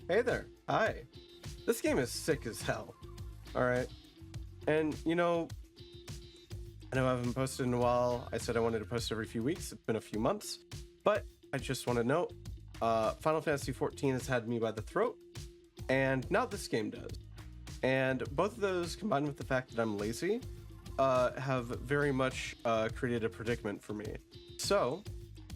Hey there. Hi. This game is sick as hell. Alright. And I know I haven't posted in a while. I said I wanted to post every few weeks. It's been a few months. But I just want to note Final Fantasy XIV has had me by the throat. And now this game does. And both of those, combined with the fact that I'm lazy, have very much created a predicament for me. So,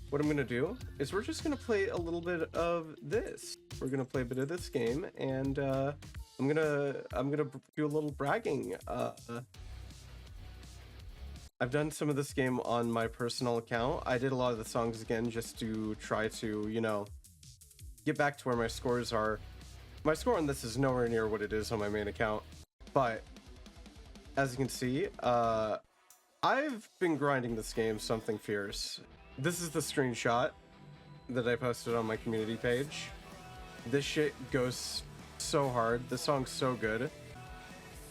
what I'm going to do is we're just going to play a little bit of this. We're going to play a bit of this game, and I'm gonna do a little bragging. I've done some of this game on my personal account. I did a lot of the songs again just to try to, get back to where my scores are. My score on this is nowhere near what it is on my main account, but as you can see, I've been grinding this game something fierce. This is the screenshot that I posted on my community page. This shit goes so hard. This song's so good.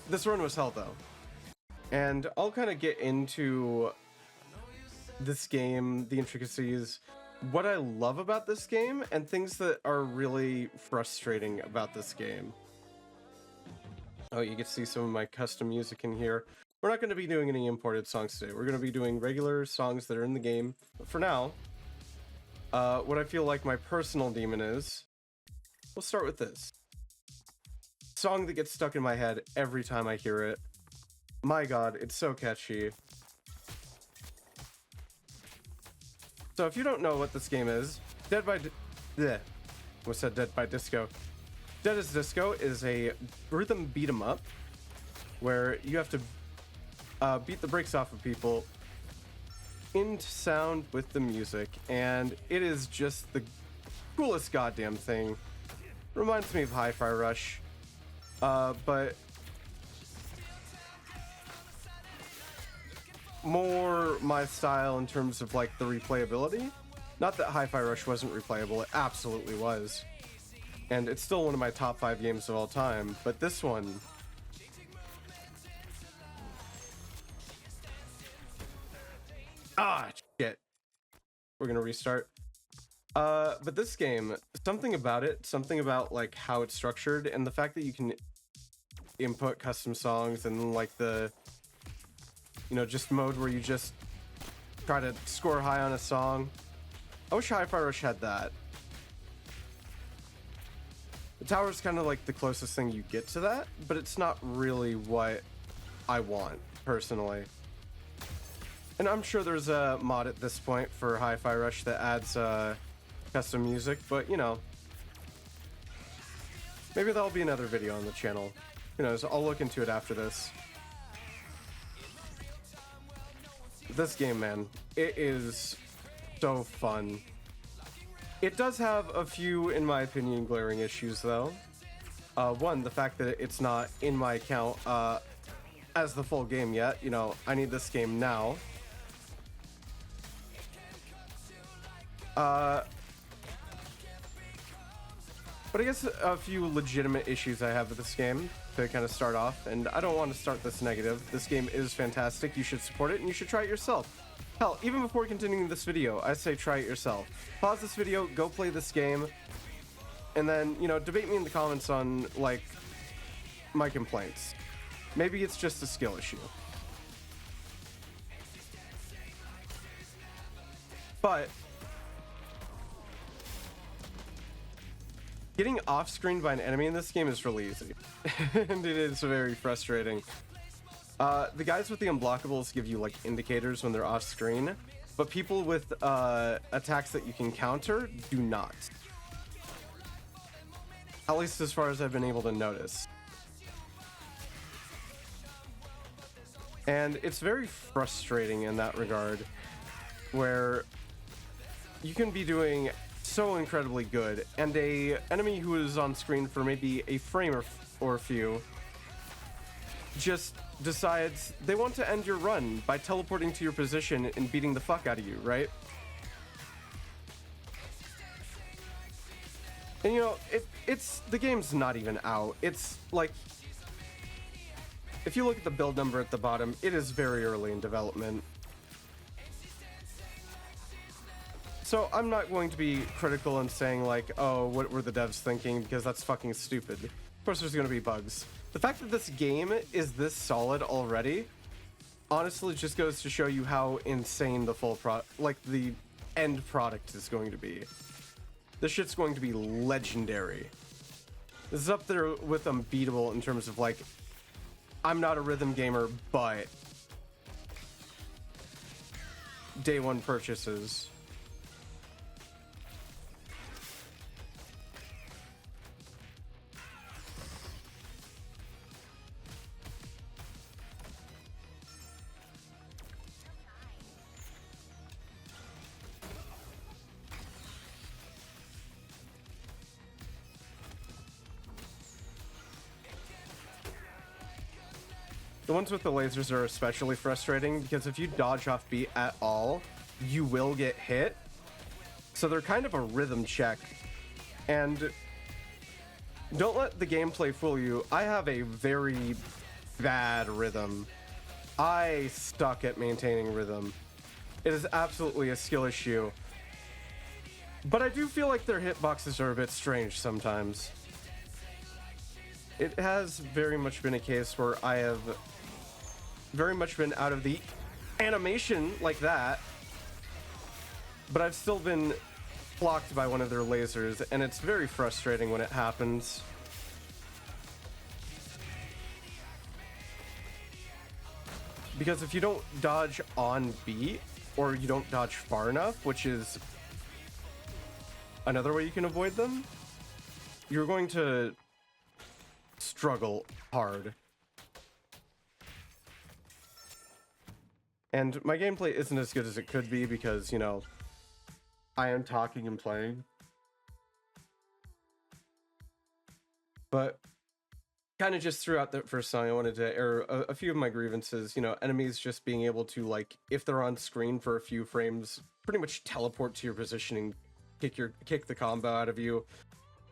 This run was hell though. And I'll kind of get into this game, the intricacies, what I love about this game, and things that are really frustrating about this game. Oh, you can see some of my custom music in here. We're not going to be doing any imported songs today. We're going to be doing regular songs that are in the game. But for now, what I feel like my personal demon is, we'll start with this. Song that gets stuck in my head every time I hear it. My god, it's so catchy. So if you don't know what this game is, Dead by Disco. Dead as Disco is a rhythm beat 'em up where you have to beat the brakes off of people into sound with the music, and it is just the coolest goddamn thing. Reminds me of Hi-Fi Rush, but more my style in terms of like the replayability. Not that Hi-Fi Rush wasn't replayable, it absolutely was. And it's still one of my top 5 games of all time, but this one, shit. We're gonna restart. But this game, something about like how it's structured and the fact that you can input custom songs and like the just mode where you just try to score high on a song. I wish Hi-Fi Rush had that. The tower is kind of like the closest thing you get to that, but it's not really what I want personally. And I'm sure there's a mod at this point for Hi-Fi Rush that adds custom music, but maybe that'll be another video on the channel. Who knows? I'll look into it after this. This game, man, it is so fun. It does have a few, in my opinion, glaring issues though. One, the fact that it's not in my account as the full game yet. I need this game now. But I guess a few legitimate issues I have with this game to kind of start off, and I don't want to start this negative. This game is fantastic. You should support it, and you should try it yourself. Hell, even before continuing this video, I say try it yourself. Pause this video, go play this game, and then, debate me in the comments on, like, my complaints. Maybe it's just a skill issue. But getting off-screen by an enemy in this game is really easy, and it is very frustrating. The guys with the unblockables give you like indicators when they're off-screen, but people with attacks that you can counter do not. At least as far as I've been able to notice. And it's very frustrating in that regard, where you can be doing so incredibly good, and a enemy who is on screen for maybe a frame or a few just decides they want to end your run by teleporting to your position and beating the fuck out of you, right? And it's the game's not even out. It's like, if you look at the build number at the bottom, it is very early in development. So I'm not going to be critical and saying like, oh, what were the devs thinking, because that's fucking stupid. Of course there's going to be bugs. The fact that this game is this solid already honestly just goes to show you how insane the full the end product is going to be. This shit's going to be legendary. This is up there with unbeatable in terms of like, I'm not a rhythm gamer, but day one purchases. The ones with the lasers are especially frustrating because if you dodge off beat at all, you will get hit. So they're kind of a rhythm check. And don't let the gameplay fool you. I have a very bad rhythm. I suck at maintaining rhythm. It is absolutely a skill issue. But I do feel like their hitboxes are a bit strange sometimes. It has very much been a case where I have very much been out of the animation like that, but I've still been blocked by one of their lasers, and it's very frustrating when it happens. Because if you don't dodge on beat, or you don't dodge far enough, which is another way you can avoid them, you're going to struggle hard. And my gameplay isn't as good as it could be because, you know, I am talking and playing. But kind of just throughout the first song, I wanted to air a few of my grievances. You know, enemies just being able to, like, if they're on screen for a few frames, pretty much teleport to your position and kick the combo out of you.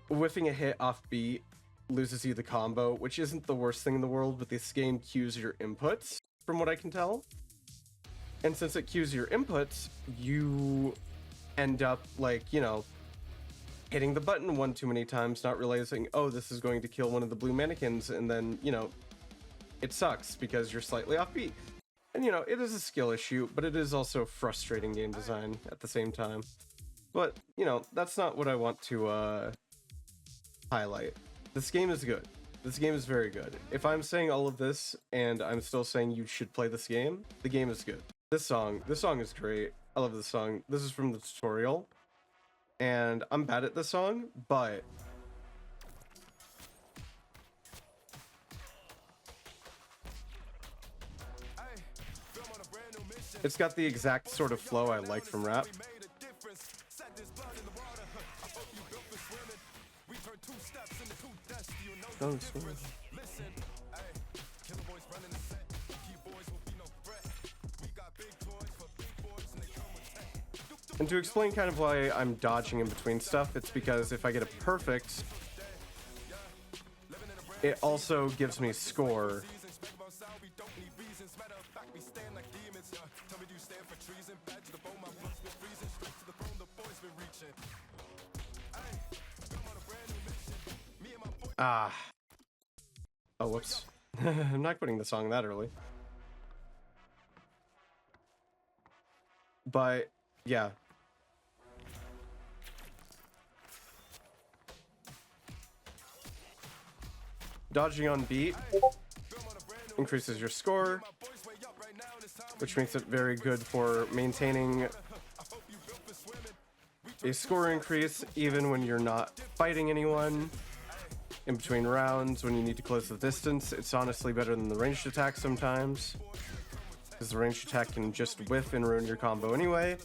Whiffing a hit off beat loses you the combo, which isn't the worst thing in the world, but this game cues your inputs, from what I can tell. And since it cues your inputs, you end up, like, you know, hitting the button one too many times, not realizing, oh, this is going to kill one of the blue mannequins, and then, you know, it sucks because you're slightly off beat. And, you know, it is a skill issue, but it is also frustrating game design at the same time. But, you know, that's not what I want to highlight. This game is good. This game is very good. If I'm saying all of this and I'm still saying you should play this game, the game is good. This song is great. I love this song. This is from the tutorial, and I'm bad at this song, but it's got the exact sort of flow I like from rap. Don't swim. And to explain kind of why I'm dodging in between stuff, it's because if I get a perfect, it also gives me score. Ah. Oh, whoops. I'm not quitting the song that early. But, yeah. Dodging on beat increases your score, which makes it very good for maintaining a score increase even when you're not fighting anyone. In between rounds, when you need to close the distance, it's honestly better than the ranged attack sometimes, because the ranged attack can just whiff and ruin your combo anyway.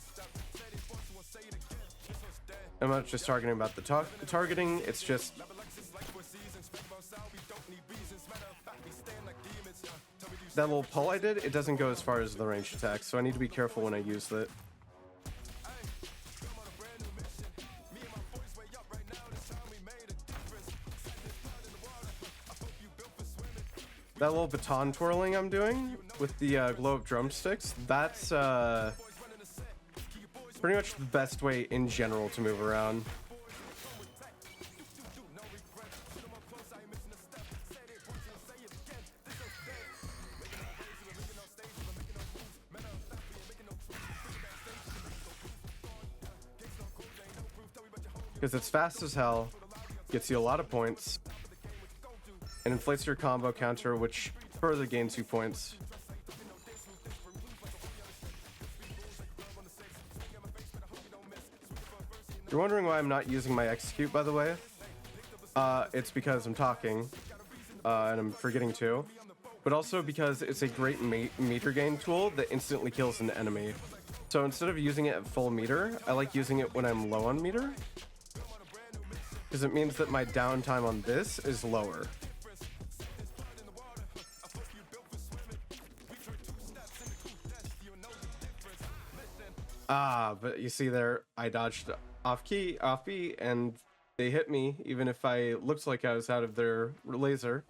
I'm not just talking about the targeting, it's just that little pull I did, it doesn't go as far as the ranged attack, so I need to be careful when I use it. That little baton twirling I'm doing with the glow-up drumsticks, that's Pretty much the best way in general to move around. Because it's fast as hell, gets you a lot of points, and inflates your combo counter, which further gains you points. You're wondering why I'm not using my execute, by the way? It's because I'm talking, and I'm forgetting to, but also because it's a great meter gain tool that instantly kills an enemy. So instead of using it at full meter, I like using it when I'm low on meter, because it means that my downtime on this is lower. But you see there, I dodged off beat, and they hit me, even if I looked like I was out of their laser.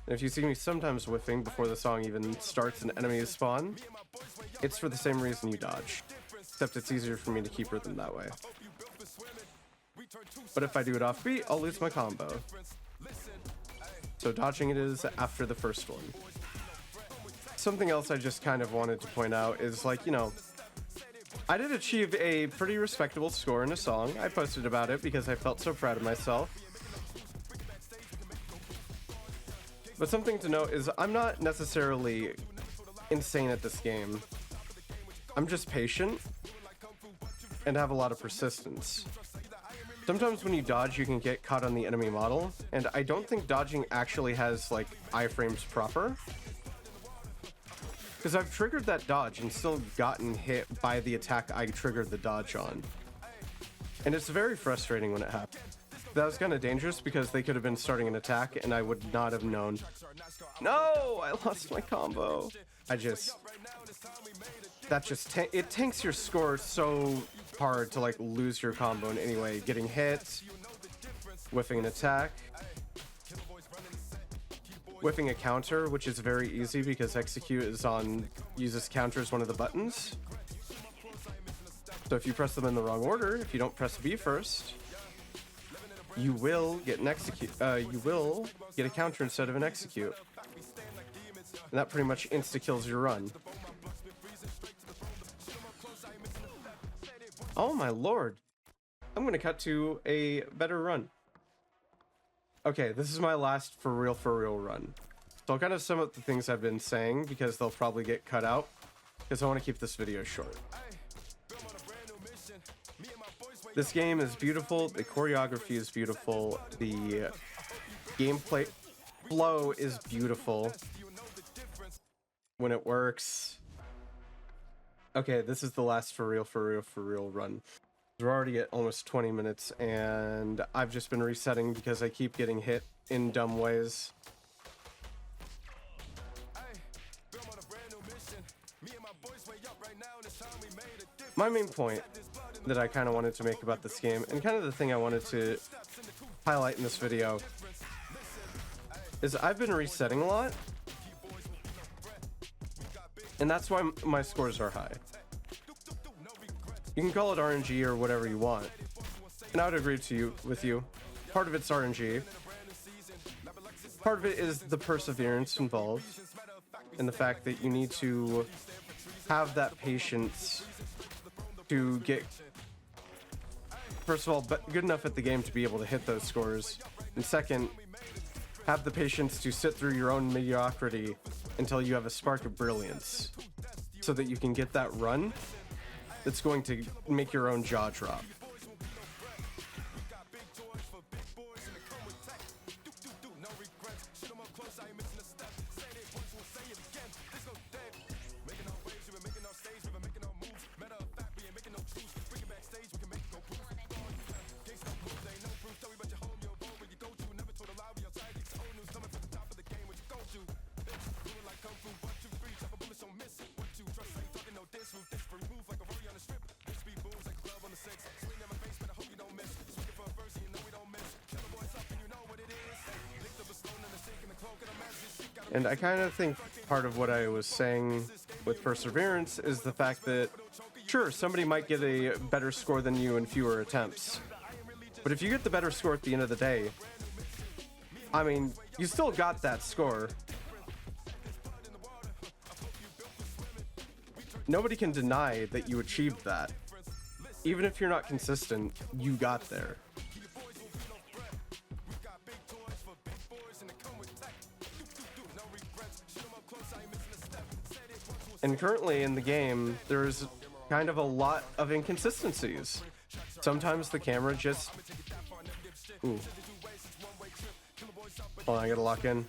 And if you see me sometimes whiffing before the song even starts and enemies spawn, it's for the same reason you dodge, except it's easier for me to keep rhythm that way. But if I do it off beat, I'll lose my combo. So dodging it is after the first one. Something else I just kind of wanted to point out is, like, you know, I did achieve a pretty respectable score in a song. I posted about it because I felt so proud of myself. But something to note is I'm not necessarily insane at this game. I'm just patient and have a lot of persistence. Sometimes when you dodge, you can get caught on the enemy model, and I don't think dodging actually has, like, iframes proper. Because I've triggered that dodge and still gotten hit by the attack I triggered the dodge on. And it's very frustrating when it happens. That was kind of dangerous because they could have been starting an attack and I would not have known. No, I lost my combo. It tanks your score so hard to, like, lose your combo in any way. Getting hit, whiffing an attack, whiffing a counter, which is very easy because execute uses counter as one of the buttons. So if you press them in the wrong order, if you don't press B first, you will get an execute. You will get a counter instead of an execute, and that pretty much insta kills your run. Oh my lord! I'm gonna cut to a better run. Okay, this is my last for real run. So I'll kind of sum up the things I've been saying because they'll probably get cut out because I want to keep this video short. This game is beautiful, the choreography is beautiful, the gameplay flow is beautiful when it works. Okay, this is the last for real run. We're already at almost 20 minutes, and I've just been resetting because I keep getting hit in dumb ways. My main point that I kind of wanted to make about this game, and kind of the thing I wanted to highlight in this video, is I've been resetting a lot, and that's why my scores are high. You can call it RNG or whatever you want, and I would agree with you. Part of it's RNG. Part of it is the perseverance involved, and the fact that you need to have that patience to get, first of all, good enough at the game to be able to hit those scores, and second, have the patience to sit through your own mediocrity until you have a spark of brilliance, so that you can get that run that's going to make your own jaw drop. And I kind of think part of what I was saying with Perseverance is the fact that, sure, somebody might get a better score than you in fewer attempts. But if you get the better score at the end of the day, I mean, you still got that score. Nobody can deny that you achieved that. Even if you're not consistent, you got there. And currently in the game, there's kind of a lot of inconsistencies. Sometimes the camera just... Ooh. Hold on, I gotta lock in.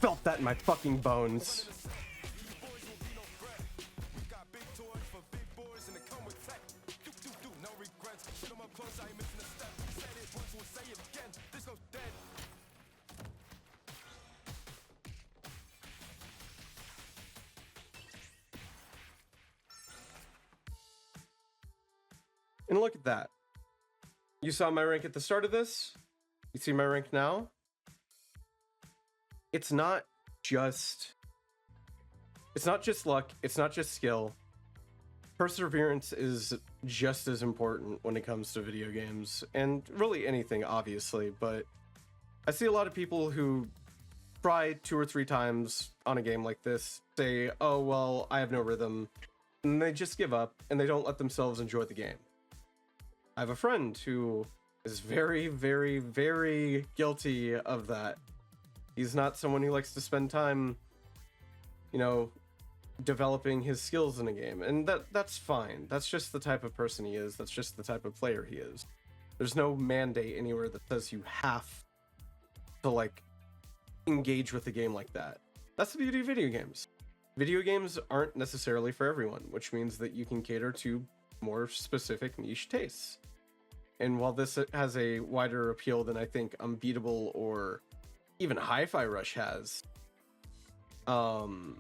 Felt that in my fucking bones. And look at that. You saw my rank at the start of this. You see my rank now. It's not just luck. It's not just skill. Perseverance is just as important when it comes to video games, and really anything, obviously. But I see a lot of people who try 2 or 3 times on a game like this, say, oh, well, I have no rhythm, and they just give up, and they don't let themselves enjoy the game. I have a friend who is very, very, very guilty of that. He's not someone who likes to spend time, you know, developing his skills in a game. And that's fine. That's just the type of person he is. That's just the type of player he is. There's no mandate anywhere that says you have to, like, engage with a game like that. That's the beauty of video games. Video games aren't necessarily for everyone, which means that you can cater to more specific niche tastes. And while this has a wider appeal than I think Unbeatable or even Hi-Fi Rush has, in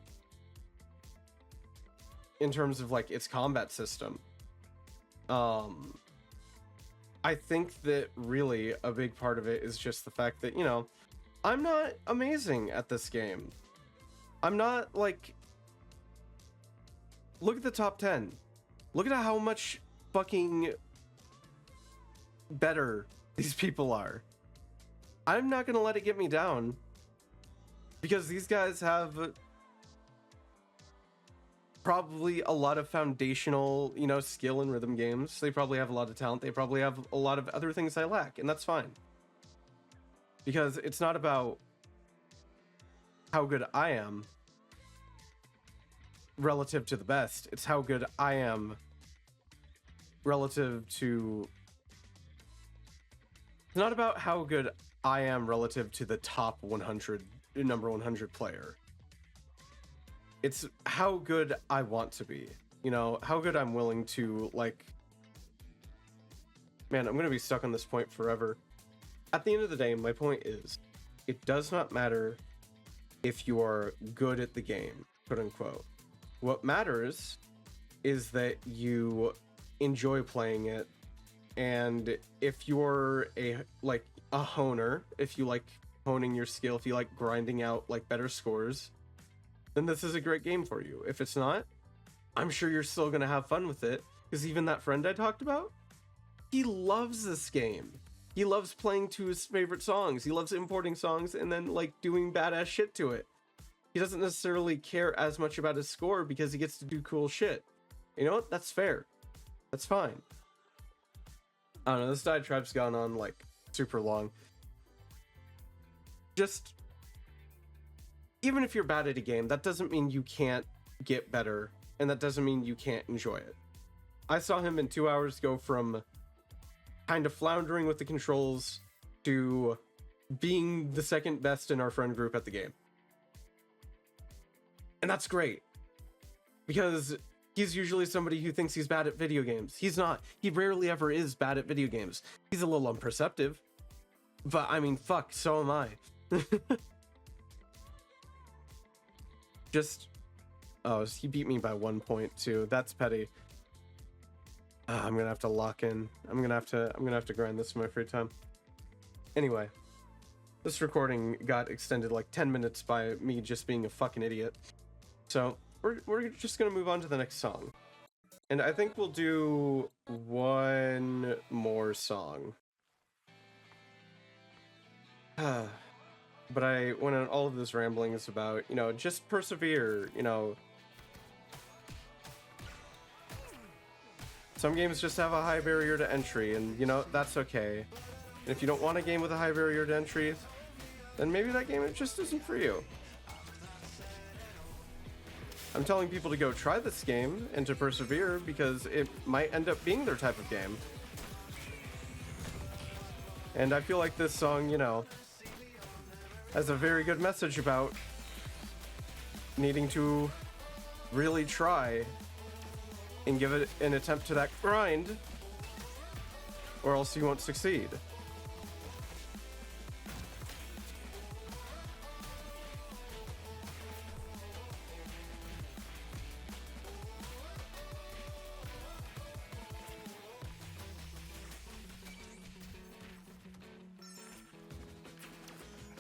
terms of like its combat system, I think that really a big part of it is just the fact that, you know, I'm not amazing at this game. I'm not like, look at the top 10. Look at how much fucking better these people are. I'm not gonna let it get me down, because these guys have probably a lot of foundational, you know, skill in rhythm games. They probably have a lot of talent. They probably have a lot of other things I lack, and that's fine. Because it's not about how good I am relative to the best. It's how good I am relative to... It's not about how good I am relative to the top 100, number 100 player. It's how good I want to be. You know, how good I'm willing to, like... Man, I'm going to be stuck on this point forever. At the end of the day, my point is, it does not matter if you are good at the game, quote unquote. What matters is that you enjoy playing it, and if you're a honer, if you like honing your skill, if you like grinding out like better scores, then this is a great game for you. If it's not, I'm sure you're still gonna have fun with it, because even that friend I talked about, he loves this game. He loves playing to his favorite songs. He loves importing songs and then like doing badass shit to it. He doesn't necessarily care as much about his score because he gets to do cool shit. You know what? That's fair. That's fine. I don't know, this diatribe's gone on like super long. Just, even if you're bad at a game, that doesn't mean you can't get better, and that doesn't mean you can't enjoy it. I saw him in 2 hours go from kind of floundering with the controls to being the second best in our friend group at the game. And that's great, because He's usually somebody who thinks he's bad at video games. He's not. He rarely ever is bad at video games. He's a little unperceptive. But I mean, fuck, so am I. Just... Oh, he beat me by 1 point too. That's petty. I'm gonna have to lock in. I'm gonna have to grind this in my free time. Anyway, this recording got extended like 10 minutes by me just being a fucking idiot. So we're just gonna move on to the next song. And I think we'll do one more song. But I went on all of this rambling is about, you know, just persevere, you know. Some games just have a high barrier to entry, and, you know, that's okay. And if you don't want a game with a high barrier to entry, then maybe that game just isn't for you. I'm telling people to go try this game and to persevere because it might end up being their type of game. And I feel like this song, you know, has a very good message about needing to really try and give it an attempt to that grind, or else you won't succeed.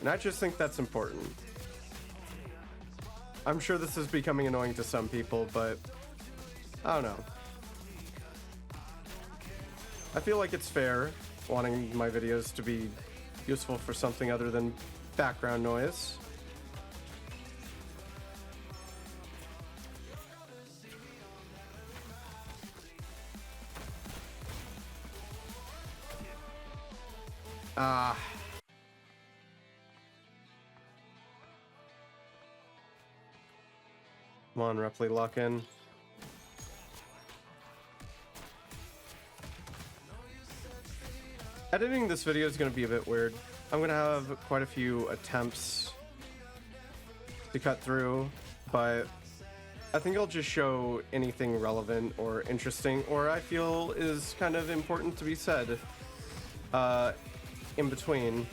And I just think that's important. I'm sure this is becoming annoying to some people, but I don't know. I feel like it's fair wanting my videos to be useful for something other than background noise. Come on, Repli, lock in. Editing this video is going to be a bit weird. I'm going to have quite a few attempts to cut through, but I think I'll just show anything relevant or interesting, or I feel is kind of important to be said in between.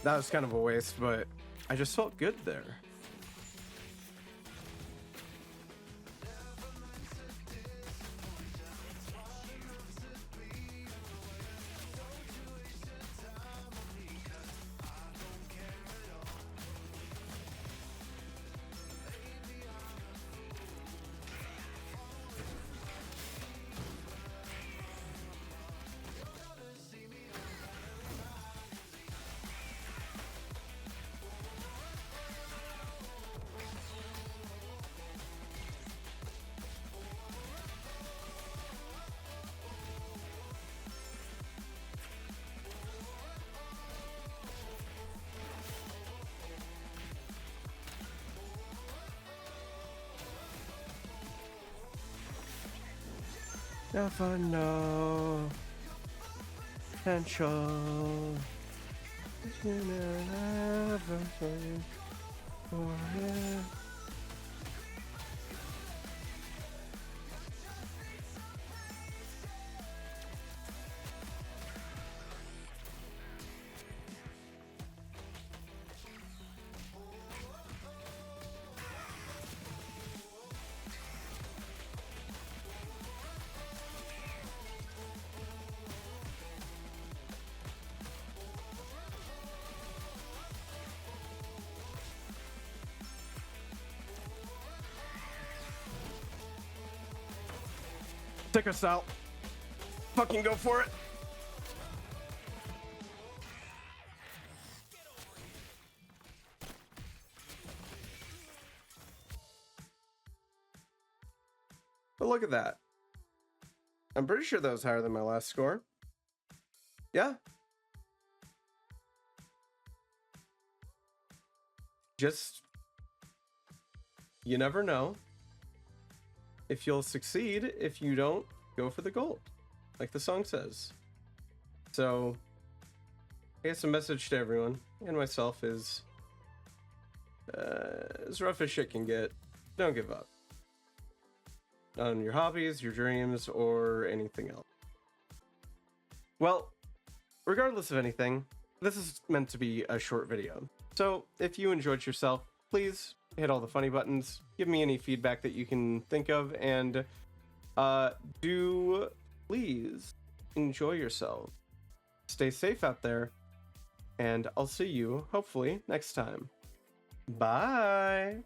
That was kind of a waste, but I just felt good there. Never know potential. Never for it. Take us out. Fucking go for it. But look at that. I'm pretty sure that was higher than my last score. yeah, just, you never know if you'll succeed. If you don't, go for the gold, like the song says. So I guess a message to everyone and myself is, as rough as shit can get, don't give up on your hobbies, your dreams, or anything else. Well, regardless of anything, this is meant to be a short video. So if you enjoyed yourself, please hit all the funny buttons, give me any feedback that you can think of, and do please enjoy yourself. Stay safe out there, and I'll see you hopefully next time. Bye.